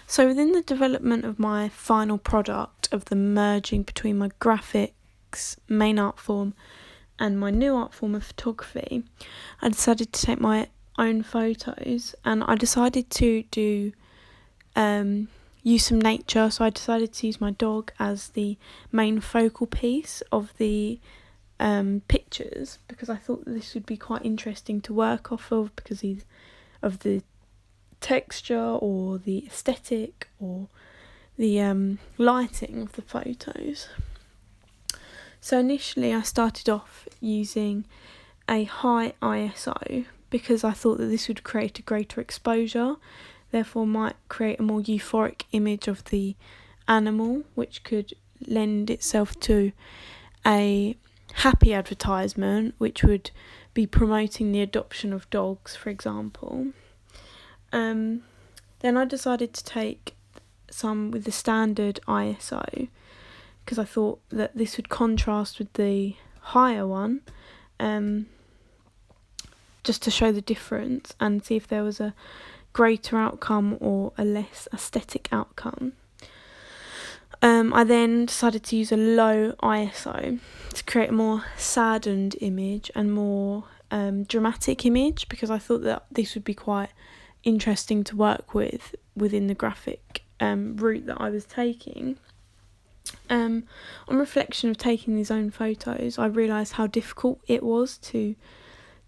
So within the development of my final product of the merging between my graphics main art form and my new art form of photography, I decided to take my own photos, and I decided to use some nature. So I decided to use my dog as the main focal piece of the pictures, because I thought that this would be quite interesting to work off of because of the texture or the aesthetic or the lighting of the photos. So initially I started off using a high ISO because I thought that this would create a greater exposure, therefore might create a more euphoric image of the animal, which could lend itself to a happy advertisement, which would be promoting the adoption of dogs, for example. Then I decided to take some with the standard ISO because I thought that this would contrast with the higher one, just to show the difference and see if there was a greater outcome or a less aesthetic outcome. I then decided to use a low ISO to create a more saddened image and more dramatic image, because I thought that this would be quite interesting to work with within the graphic route that I was taking. On reflection of taking these own photos, I realised how difficult it was to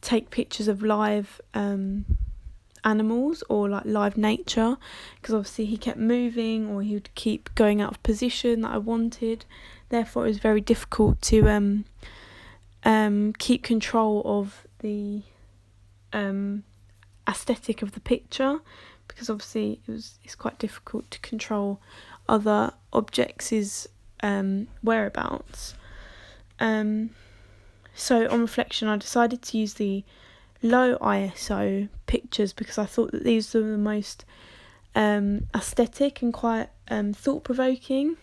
take pictures of live animals or like live nature, because obviously he kept moving or he would keep going out of position that I wanted. Therefore it was very difficult to keep control of the aesthetic of the picture, because obviously it's quite difficult to control other objects' whereabouts. So on reflection I decided to use the low ISO pictures because I thought that these were the most aesthetic and quite thought-provoking.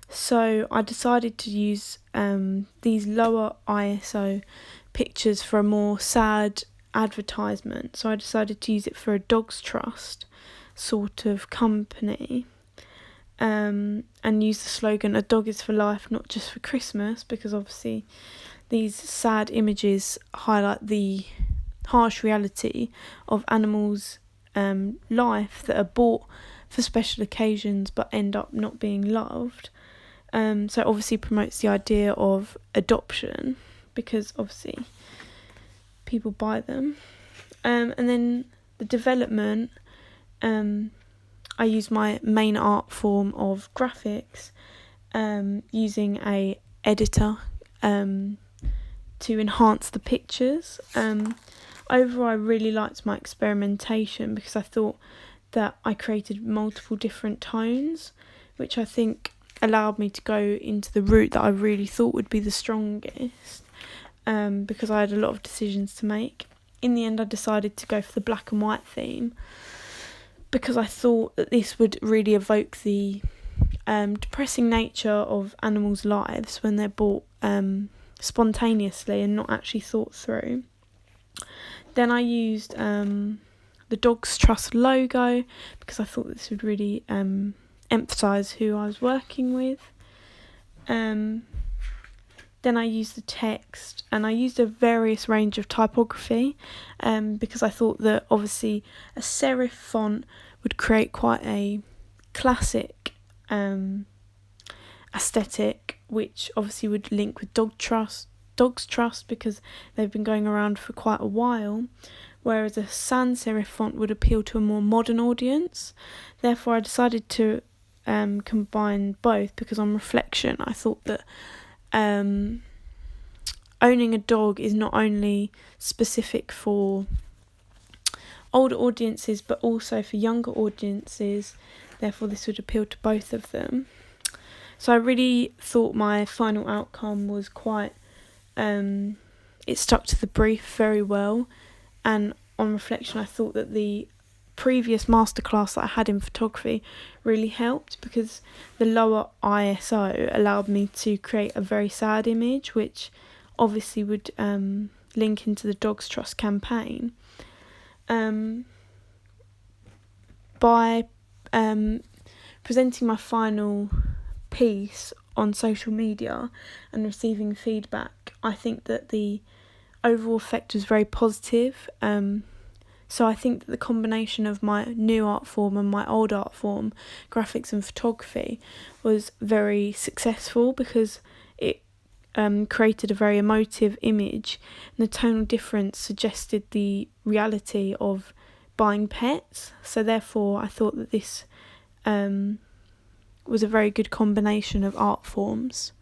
So I decided to use these lower ISO pictures for a more sad advertisement. So I decided to use it for a Dogs Trust sort of company, and use the slogan "A dog is for life, not just for Christmas," because obviously these sad images highlight the harsh reality of animals' life that are bought for special occasions but end up not being loved. So obviously promotes the idea of adoption, because obviously people buy them. And then the development, I use my main art form of graphics, using a editor to enhance the pictures. Overall I really liked my experimentation because I thought that I created multiple different tones, which I think allowed me to go into the route that I really thought would be the strongest, because I had a lot of decisions to make. In the end I decided to go for the black and white theme because I thought that this would really evoke the depressing nature of animals' lives when they're bought spontaneously and not actually thought through. Then I used the Dogs Trust logo because I thought this would really emphasise who I was working with. Then I used the text, and I used a various range of typography because I thought that obviously a serif font would create quite a classic aesthetic, which obviously would link with Dogs Trust because they've been going around for quite a while, whereas a sans serif font would appeal to a more modern audience. Therefore I decided to combine both, because on reflection I thought that owning a dog is not only specific for older audiences but also for younger audiences, therefore this would appeal to both of them. So I really thought my final outcome was quite it stuck to the brief very well, and on reflection I thought that the previous masterclass that I had in photography really helped, because the lower ISO allowed me to create a very sad image, which obviously would link into the Dogs Trust campaign. by presenting my final piece on social media and receiving feedback, I think that the overall effect was very positive. So I think that the combination of my new art form and my old art form, graphics and photography, was very successful because it created a very emotive image, and the tonal difference suggested the reality of buying pets. So therefore I thought that this was a very good combination of art forms.